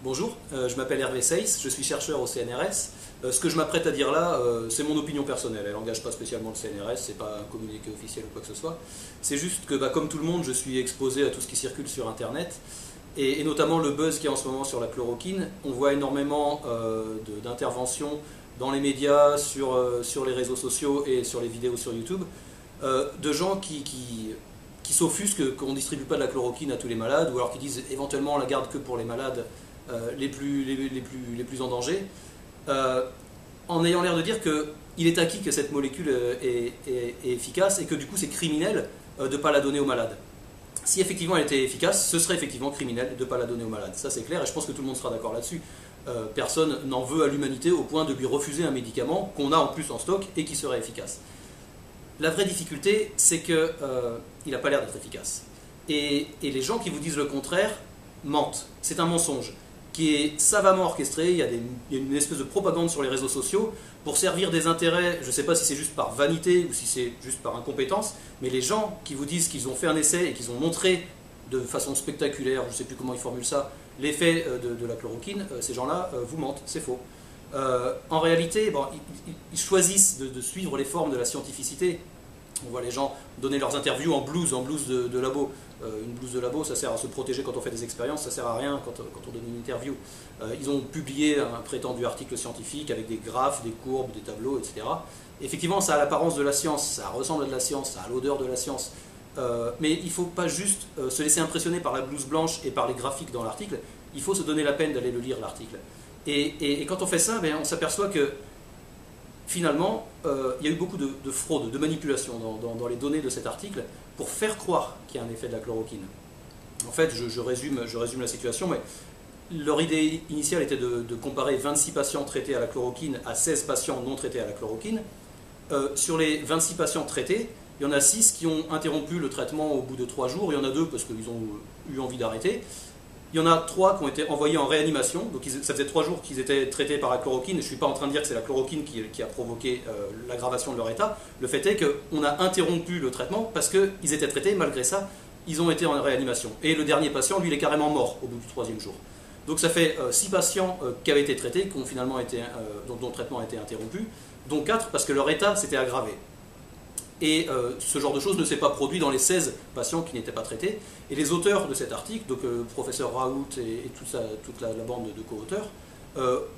Bonjour, je m'appelle Hervé Seyss, je suis chercheur au CNRS. Ce que je m'apprête à dire là, c'est mon opinion personnelle, elle n'engage pas spécialement le CNRS, c'est pas un communiqué officiel ou quoi que ce soit. C'est juste que, comme tout le monde, je suis exposé à tout ce qui circule sur Internet, et notamment le buzz qu'il y a en ce moment sur la chloroquine. On voit énormément d'interventions dans les médias, sur les réseaux sociaux et sur les vidéos sur YouTube, de gens qui s'offusquent qu'on ne distribue pas de la chloroquine à tous les malades, ou alors qui disent éventuellement on la garde que pour les malades les plus en danger, en ayant l'air de dire qu'il est acquis que cette molécule est efficace et que du coup c'est criminel de ne pas la donner aux malades. Si effectivement elle était efficace, ce serait effectivement criminel de ne pas la donner aux malades. Ça c'est clair et je pense que tout le monde sera d'accord là-dessus. Personne n'en veut à l'humanité au point de lui refuser un médicament qu'on a en plus en stock et qui serait efficace. La vraie difficulté, c'est qu'il n'a pas l'air d'être efficace. Et les gens qui vous disent le contraire mentent. C'est un mensonge qui est savamment orchestré. Il y a une espèce de propagande sur les réseaux sociaux pour servir des intérêts. Je ne sais pas si c'est juste par vanité ou si c'est juste par incompétence, mais les gens qui vous disent qu'ils ont fait un essai et qu'ils ont montré de façon spectaculaire, je ne sais plus comment ils formulent ça, l'effet de la chloroquine, ces gens-là vous mentent, c'est faux. En réalité, bon, ils choisissent de suivre les formes de la scientificité. On voit les gens donner leurs interviews en blouse de labo. Une blouse de labo, ça sert à se protéger quand on fait des expériences, ça sert à rien quand on donne une interview. Ils ont publié un prétendu article scientifique avec des graphes, des courbes, des tableaux, etc. Effectivement, ça a l'apparence de la science, ça ressemble à de la science, ça a l'odeur de la science. Mais il ne faut pas juste se laisser impressionner par la blouse blanche et par les graphiques dans l'article, il faut se donner la peine d'aller le lire, l'article. Et quand on fait ça, on s'aperçoit que finalement, il y a eu beaucoup de fraude, de manipulation dans les données de cet article pour faire croire qu'il y a un effet de la chloroquine. En fait, je résume la situation, mais leur idée initiale était de comparer 26 patients traités à la chloroquine à 16 patients non traités à la chloroquine. Sur les 26 patients traités, il y en a 6 qui ont interrompu le traitement au bout de 3 jours, il y en a 2 parce qu'ils ont eu envie d'arrêter. Il y en a 3 qui ont été envoyés en réanimation, donc ça faisait 3 jours qu'ils étaient traités par la chloroquine, et je ne suis pas en train de dire que c'est la chloroquine qui a provoqué l'aggravation de leur état. Le fait est qu'on a interrompu le traitement parce qu'ils étaient traités, malgré ça, ils ont été en réanimation. Et le dernier patient, lui, il est carrément mort au bout du 3e jour. Donc ça fait 6 patients qui avaient été traités, qui ont finalement dont le traitement a été interrompu, dont 4 parce que leur état s'était aggravé. Et ce genre de choses ne s'est pas produit dans les 16 patients qui n'étaient pas traités. Et les auteurs de cet article, donc le professeur Raoult et toute la bande de co-auteurs,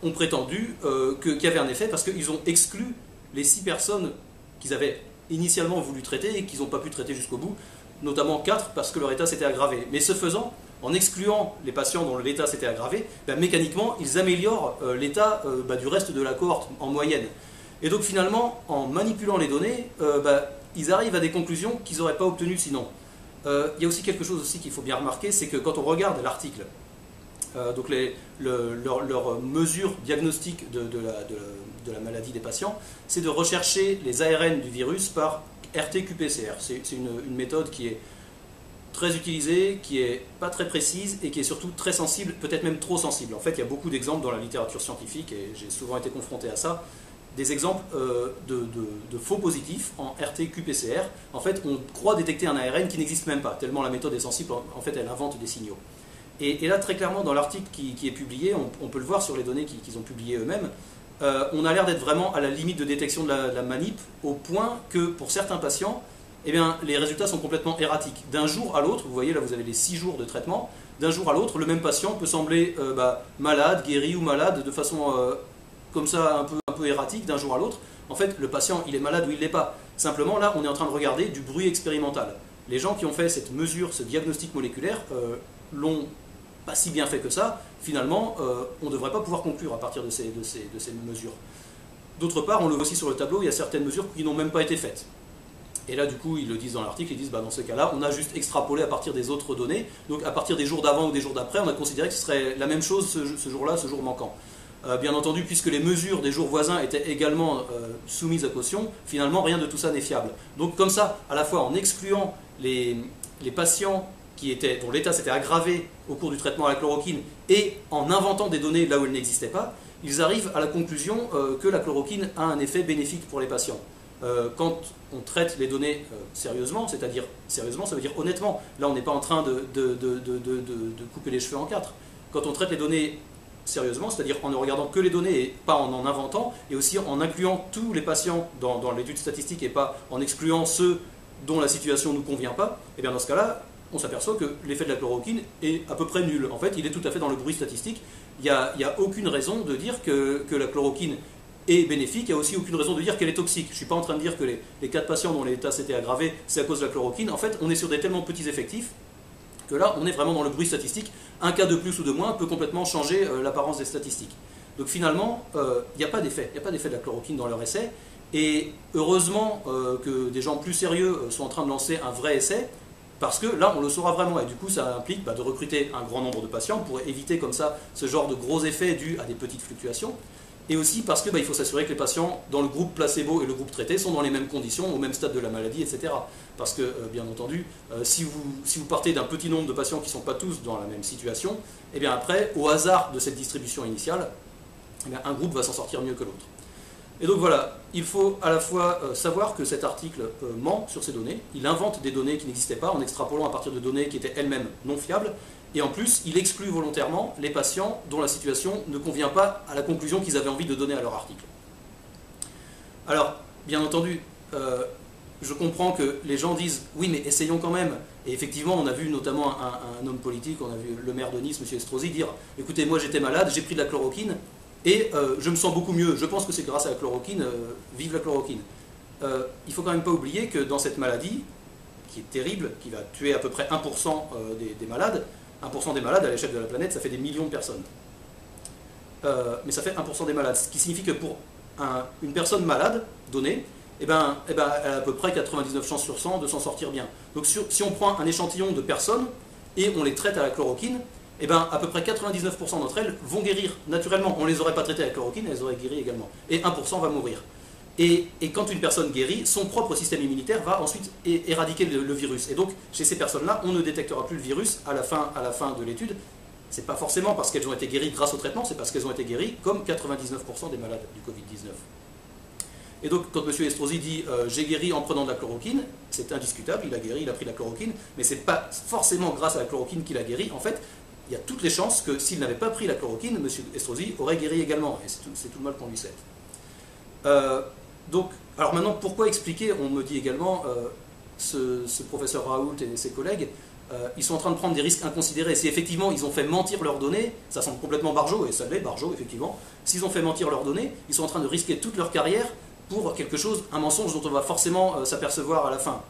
ont prétendu qu'il y avait un effet parce qu'ils ont exclu les 6 personnes qu'ils avaient initialement voulu traiter et qu'ils n'ont pas pu traiter jusqu'au bout, notamment 4 parce que leur état s'était aggravé. Mais ce faisant, en excluant les patients dont l'état s'était aggravé, mécaniquement, ils améliorent l'état du reste de la cohorte en moyenne. Et donc finalement, en manipulant les données, ils arrivent à des conclusions qu'ils n'auraient pas obtenues sinon. Il y a aussi quelque chose aussi qu'il faut bien remarquer, c'est que quand on regarde l'article, donc leurs mesures diagnostiques de la maladie des patients, c'est de rechercher les ARN du virus par RT-qPCR. C'est une méthode qui est très utilisée, qui n'est pas très précise et qui est surtout très sensible, peut-être même trop sensible. En fait, il y a beaucoup d'exemples dans la littérature scientifique, et j'ai souvent été confronté à ça, des exemples de faux positifs en RT-qPCR. En fait, on croit détecter un ARN qui n'existe même pas, tellement la méthode est sensible, en fait, elle invente des signaux. Et là, très clairement, dans l'article qui est publié, on peut le voir sur les données qu'ils ont publiées eux-mêmes, on a l'air d'être vraiment à la limite de détection de la manip, au point que, pour certains patients, les résultats sont complètement erratiques. D'un jour à l'autre, vous voyez, là, vous avez les 6 jours de traitement, d'un jour à l'autre, le même patient peut sembler malade, guéri ou malade, de façon comme ça, un peu erratique, d'un jour à l'autre. En fait, le patient, il est malade ou il ne l'est pas. Simplement, là, on est en train de regarder du bruit expérimental. Les gens qui ont fait cette mesure, ce diagnostic moléculaire, l'ont pas si bien fait que ça. Finalement, on ne devrait pas pouvoir conclure à partir de ces mesures. D'autre part, on le voit aussi sur le tableau, il y a certaines mesures qui n'ont même pas été faites. Et là, du coup, ils le disent dans l'article, ils disent, dans ces cas-là, on a juste extrapolé à partir des autres données. Donc, à partir des jours d'avant ou des jours d'après, on a considéré que ce serait la même chose ce jour-là, ce jour manquant. Bien entendu, puisque les mesures des jours voisins étaient également soumises à caution, finalement, rien de tout ça n'est fiable. Donc, comme ça, à la fois en excluant les patients dont l'état s'était aggravé au cours du traitement à la chloroquine et en inventant des données là où elles n'existaient pas, ils arrivent à la conclusion que la chloroquine a un effet bénéfique pour les patients. Quand on traite les données sérieusement, c'est-à-dire sérieusement, ça veut dire honnêtement. Là, on n'est pas en train de couper les cheveux en quatre. Quand on traite les données sérieusement, c'est-à-dire en ne regardant que les données et pas en inventant, et aussi en incluant tous les patients dans l'étude statistique et pas en excluant ceux dont la situation ne nous convient pas, et bien dans ce cas-là, on s'aperçoit que l'effet de la chloroquine est à peu près nul. En fait, il est tout à fait dans le bruit statistique. Il n'y a aucune raison de dire que la chloroquine est bénéfique, il n'y a aussi aucune raison de dire qu'elle est toxique. Je ne suis pas en train de dire que les 4 patients dont l'état s'était aggravé, c'est à cause de la chloroquine. En fait, on est sur des tellement petits effectifs que là, on est vraiment dans le bruit statistique. Un cas de plus ou de moins peut complètement changer l'apparence des statistiques. Donc finalement, il n'y a pas d'effet. Il n'y a pas d'effet de la chloroquine dans leur essai. Et heureusement que des gens plus sérieux sont en train de lancer un vrai essai, parce que là, on le saura vraiment. Et du coup, ça implique de recruter un grand nombre de patients pour éviter comme ça ce genre de gros effets dus à des petites fluctuations. Et aussi parce que il faut s'assurer que les patients dans le groupe placebo et le groupe traité sont dans les mêmes conditions, au même stade de la maladie, etc. Parce que, bien entendu, si vous partez d'un petit nombre de patients qui ne sont pas tous dans la même situation, et bien après, au hasard de cette distribution initiale, un groupe va s'en sortir mieux que l'autre. Et donc voilà, il faut à la fois savoir que cet article ment sur ces données, il invente des données qui n'existaient pas en extrapolant à partir de données qui étaient elles-mêmes non fiables, et en plus, il exclut volontairement les patients dont la situation ne convient pas à la conclusion qu'ils avaient envie de donner à leur article. Alors, bien entendu, je comprends que les gens disent « oui, mais essayons quand même ». Et effectivement, on a vu notamment un homme politique, on a vu le maire de Nice, M. Estrosi, dire « écoutez, moi j'étais malade, j'ai pris de la chloroquine, et je me sens beaucoup mieux, je pense que c'est grâce à la chloroquine, vive la chloroquine ». Il ne faut quand même pas oublier que dans cette maladie, qui est terrible, qui va tuer à peu près 1% des malades, 1% des malades à l'échelle de la planète, ça fait des millions de personnes. Mais ça fait 1% des malades, ce qui signifie que pour une personne malade donnée, elle a à peu près 99 chances sur 100 de s'en sortir bien. Donc si on prend un échantillon de personnes et on les traite à la chloroquine, à peu près 99% d'entre elles vont guérir naturellement. On ne les aurait pas traitées à la chloroquine, elles auraient guéri également. Et 1% va mourir. Et quand une personne guérit, son propre système immunitaire va ensuite éradiquer le virus. Et donc, chez ces personnes-là, on ne détectera plus le virus à la fin de l'étude. Ce n'est pas forcément parce qu'elles ont été guéries grâce au traitement, c'est parce qu'elles ont été guéries comme 99% des malades du Covid-19. Et donc, quand M. Estrosi dit « j'ai guéri en prenant de la chloroquine », c'est indiscutable, il a guéri, il a pris de la chloroquine, mais ce n'est pas forcément grâce à la chloroquine qu'il a guéri. En fait, il y a toutes les chances que s'il n'avait pas pris la chloroquine, M. Estrosi aurait guéri également. Et c'est tout le mal qu'on lui souhaite. Donc, alors maintenant, pourquoi expliquer? On me dit également, ce professeur Raoult et ses collègues, ils sont en train de prendre des risques inconsidérés. Si effectivement ils ont fait mentir leurs données, ça semble complètement barjot, et ça l'est, barjot, effectivement. S'ils ont fait mentir leurs données, ils sont en train de risquer toute leur carrière pour quelque chose, un mensonge dont on va forcément s'apercevoir à la fin.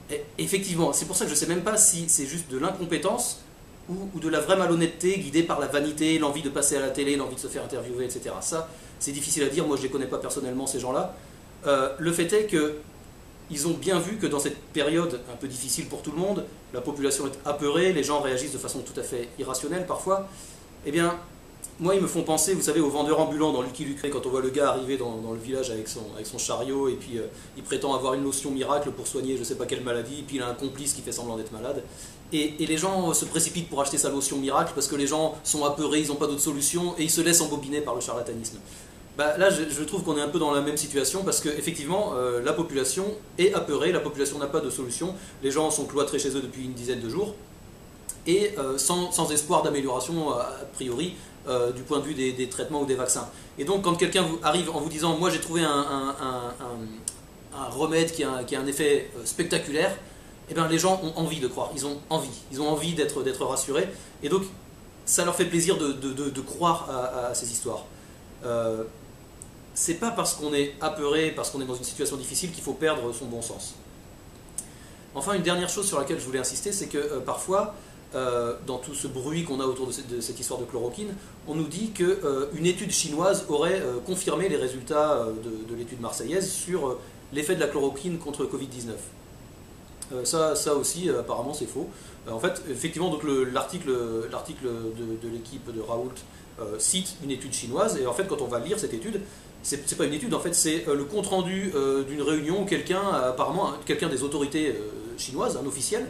Et effectivement, c'est pour ça que je ne sais même pas si c'est juste de l'incompétence ou de la vraie malhonnêteté guidée par la vanité, l'envie de passer à la télé, l'envie de se faire interviewer, etc. Ça, c'est difficile à dire, moi je ne les connais pas personnellement ces gens-là. Le fait est qu'ils ont bien vu que dans cette période un peu difficile pour tout le monde, la population est apeurée, les gens réagissent de façon tout à fait irrationnelle parfois. Eh bien, moi ils me font penser, vous savez, aux vendeurs ambulants dans Lucky Luke, quand on voit le gars arriver dans le village avec son chariot et puis il prétend avoir une lotion miracle pour soigner je ne sais pas quelle maladie, et puis il a un complice qui fait semblant d'être malade. Et les gens se précipitent pour acheter sa lotion miracle parce que les gens sont apeurés, ils n'ont pas d'autre solution et ils se laissent embobiner par le charlatanisme. Là, je trouve qu'on est un peu dans la même situation parce qu'effectivement, la population est apeurée, la population n'a pas de solution, les gens sont cloîtrés chez eux depuis une dizaine de jours et sans espoir d'amélioration a priori du point de vue des traitements ou des vaccins. Et donc quand quelqu'un arrive en vous disant « moi j'ai trouvé un remède qui a un effet spectaculaire », eh bien, les gens ont envie de croire, ils ont envie d'être rassurés, et donc ça leur fait plaisir de croire à ces histoires. C'est pas parce qu'on est apeuré, parce qu'on est dans une situation difficile qu'il faut perdre son bon sens. Enfin, une dernière chose sur laquelle je voulais insister, c'est que parfois, dans tout ce bruit qu'on a autour de cette histoire de chloroquine, on nous dit qu'une étude chinoise aurait confirmé les résultats de l'étude marseillaise sur l'effet de la chloroquine contre le Covid-19. Ça aussi, apparemment, c'est faux. En fait, effectivement, l'article de l'équipe de Raoult cite une étude chinoise, et en fait, quand on va lire cette étude, c'est pas une étude, en fait, c'est le compte-rendu d'une réunion où apparemment, quelqu'un des autorités chinoises, un officiel,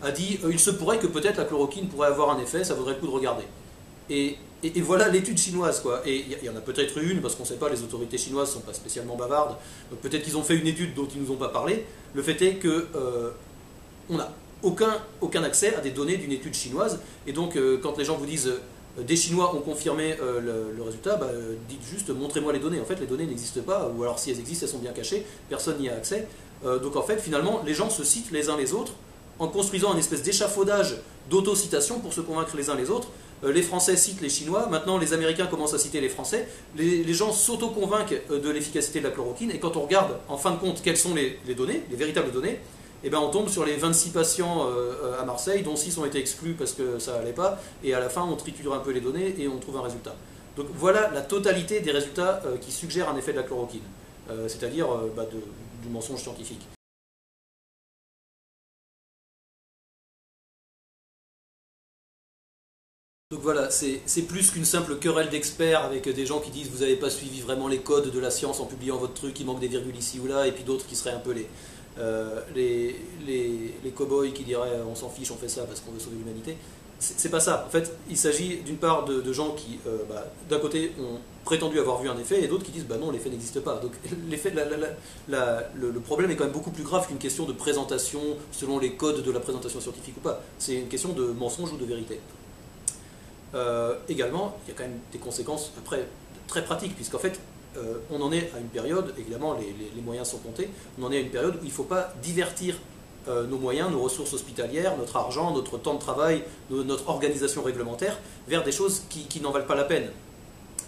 a dit il se pourrait que peut-être la chloroquine pourrait avoir un effet, ça vaudrait le coup de regarder. Et voilà l'étude chinoise, quoi. Et il y en a peut-être une, parce qu'on ne sait pas, les autorités chinoises ne sont pas spécialement bavardes, donc peut-être qu'ils ont fait une étude dont ils ne nous ont pas parlé. Le fait est que on n'a aucun accès à des données d'une étude chinoise, et donc quand les gens vous disent des Chinois ont confirmé le résultat, bah, dites juste montrez-moi les données. En fait, les données n'existent pas, ou alors si elles existent, elles sont bien cachées, personne n'y a accès. Donc en fait, finalement, les gens se citent les uns les autres en construisant un espèce d'échafaudage d'autocitation pour se convaincre les uns les autres. Les Français citent les Chinois, maintenant les Américains commencent à citer les Français, les gens s'auto-convainquent de l'efficacité de la chloroquine, et quand on regarde en fin de compte quelles sont les données, les véritables données, eh ben on tombe sur les 26 patients à Marseille, dont 6 ont été exclus parce que ça n'allait pas, et à la fin on triture un peu les données et on trouve un résultat. Donc voilà la totalité des résultats qui suggèrent un effet de la chloroquine, c'est-à-dire du mensonge scientifique. Donc voilà, c'est plus qu'une simple querelle d'experts avec des gens qui disent vous n'avez pas suivi vraiment les codes de la science en publiant votre truc, il manque des virgules ici ou là, et puis d'autres qui seraient un peu les cow-boys qui diraient on s'en fiche, on fait ça parce qu'on veut sauver l'humanité. C'est pas ça. En fait, il s'agit d'une part de gens qui, d'un côté, ont prétendu avoir vu un effet, et d'autres qui disent bah non, l'effet n'existe pas. Donc l'effet, le problème est quand même beaucoup plus grave qu'une question de présentation selon les codes de la présentation scientifique ou pas. C'est une question de mensonge ou de vérité. Également, il y a quand même des conséquences après très pratiques, puisqu'en fait, on en est à une période, évidemment les moyens sont comptés, on en est à une période où il ne faut pas divertir nos moyens, nos ressources hospitalières, notre argent, notre temps de travail, notre organisation réglementaire vers des choses qui n'en valent pas la peine.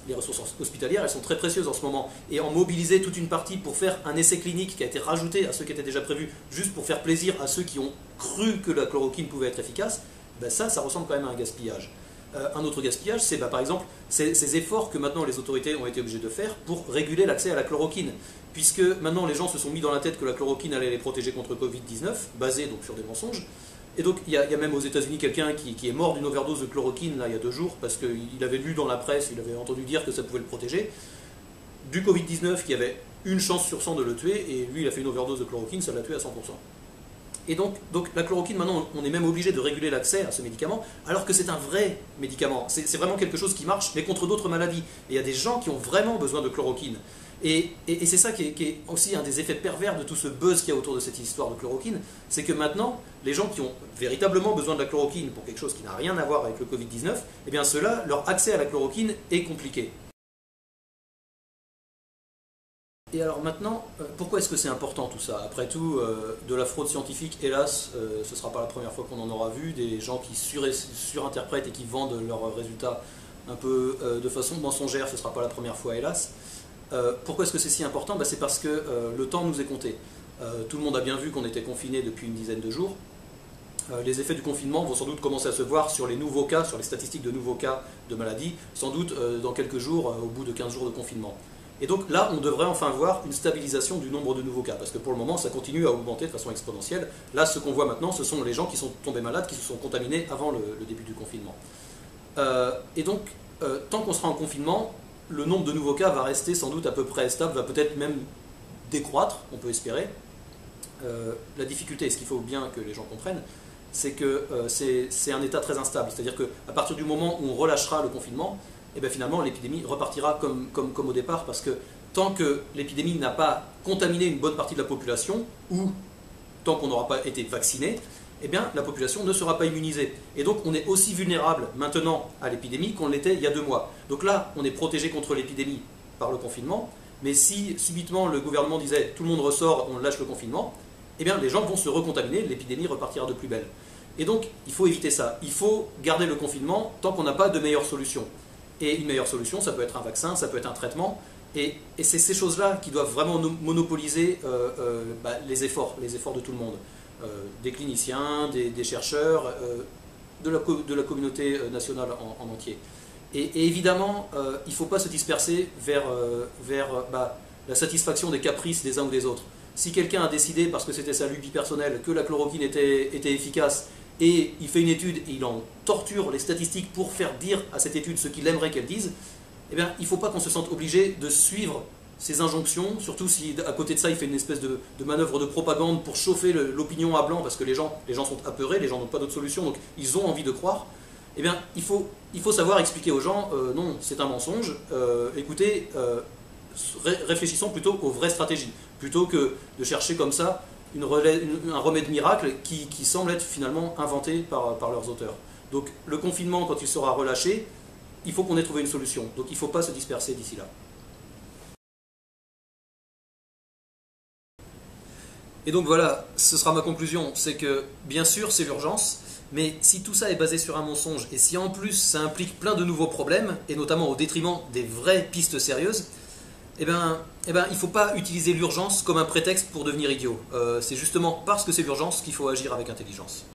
Les ressources hospitalières, elles sont très précieuses en ce moment, et en mobiliser toute une partie pour faire un essai clinique qui a été rajouté à ceux qui étaient déjà prévus, juste pour faire plaisir à ceux qui ont cru que la chloroquine pouvait être efficace, ben ça ressemble quand même à un gaspillage. Un autre gaspillage, c'est par exemple ces efforts que maintenant les autorités ont été obligées de faire pour réguler l'accès à la chloroquine. Puisque maintenant les gens se sont mis dans la tête que la chloroquine allait les protéger contre Covid-19, basé donc sur des mensonges. Et donc il y a même aux États-Unis quelqu'un qui est mort d'une overdose de chloroquine là, il y a 2 jours, parce qu'il avait lu dans la presse, il avait entendu dire que ça pouvait le protéger. Du Covid-19 qui avait une chance sur 100 de le tuer, et lui il a fait une overdose de chloroquine, ça l'a tué à 100%. Et donc la chloroquine, maintenant, on est même obligé de réguler l'accès à ce médicament, alors que c'est un vrai médicament. C'est vraiment quelque chose qui marche, mais contre d'autres maladies. Et il y a des gens qui ont vraiment besoin de chloroquine. Et c'est ça qui est aussi un des effets pervers de tout ce buzz qu'il y a autour de cette histoire de chloroquine, c'est que maintenant, les gens qui ont véritablement besoin de la chloroquine pour quelque chose qui n'a rien à voir avec le Covid-19, eh bien ceux-là, leur accès à la chloroquine est compliqué. Et alors maintenant, pourquoi est-ce que c'est important tout ça? Après tout, de la fraude scientifique, hélas, ce ne sera pas la première fois qu'on en aura vu, des gens qui surinterprètent et qui vendent leurs résultats un peu de façon mensongère, ce ne sera pas la première fois, hélas. Pourquoi est-ce que c'est si important? C'est parce que le temps nous est compté. Tout le monde a bien vu qu'on était confiné depuis une dizaine de jours. Les effets du confinement vont sans doute commencer à se voir sur les nouveaux cas, sur les statistiques de nouveaux cas de maladie, sans doute dans quelques jours, au bout de 15 jours de confinement. Et donc là, on devrait enfin voir une stabilisation du nombre de nouveaux cas, parce que pour le moment, ça continue à augmenter de façon exponentielle. Là, ce qu'on voit maintenant, ce sont les gens qui sont tombés malades, qui se sont contaminés avant le début du confinement. Et donc, tant qu'on sera en confinement, le nombre de nouveaux cas va rester sans doute à peu près stable, va peut-être même décroître, on peut espérer. La difficulté, et ce qu'il faut bien que les gens comprennent, c'est que c'est un état très instable. C'est-à-dire qu'à partir du moment où on relâchera le confinement, et bien finalement l'épidémie repartira comme au départ, parce que tant que l'épidémie n'a pas contaminé une bonne partie de la population, ou tant qu'on n'aura pas été vacciné, eh bien la population ne sera pas immunisée. Et donc on est aussi vulnérable maintenant à l'épidémie qu'on l'était il y a 2 mois. Donc là, on est protégé contre l'épidémie par le confinement, mais si subitement le gouvernement disait tout le monde ressort, on lâche le confinement, eh bien les gens vont se recontaminer, l'épidémie repartira de plus belle. Et donc il faut éviter ça. Il faut garder le confinement tant qu'on n'a pas de meilleure solution. Et une meilleure solution, ça peut être un vaccin, ça peut être un traitement. Et c'est ces choses-là qui doivent vraiment monopoliser les efforts de tout le monde. Des cliniciens, des chercheurs, de la communauté nationale en entier. Et évidemment, il ne faut pas se disperser vers la satisfaction des caprices des uns ou des autres. Si quelqu'un a décidé, parce que c'était sa lubie personnelle, que la chloroquine était efficace, et il fait une étude et il en torture les statistiques pour faire dire à cette étude ce qu'il aimerait qu'elle dise, eh bien, il ne faut pas qu'on se sente obligé de suivre ces injonctions, surtout si à côté de ça il fait une espèce de manœuvre de propagande pour chauffer l'opinion à blanc, parce que les gens sont apeurés, les gens n'ont pas d'autre solution, donc ils ont envie de croire. Eh bien, il faut savoir expliquer aux gens, non, c'est un mensonge, écoutez, réfléchissons plutôt aux vraies stratégies, plutôt que de chercher comme ça un remède miracle qui semble être finalement inventé par leurs auteurs. Donc le confinement, quand il sera relâché, il faut qu'on ait trouvé une solution. Donc il ne faut pas se disperser d'ici là. Et donc voilà, ce sera ma conclusion, c'est que bien sûr c'est l'urgence, mais si tout ça est basé sur un mensonge, et si en plus ça implique plein de nouveaux problèmes, et notamment au détriment des vraies pistes sérieuses, il ne faut pas utiliser l'urgence comme un prétexte pour devenir idiot. C'est justement parce que c'est l'urgence qu'il faut agir avec intelligence.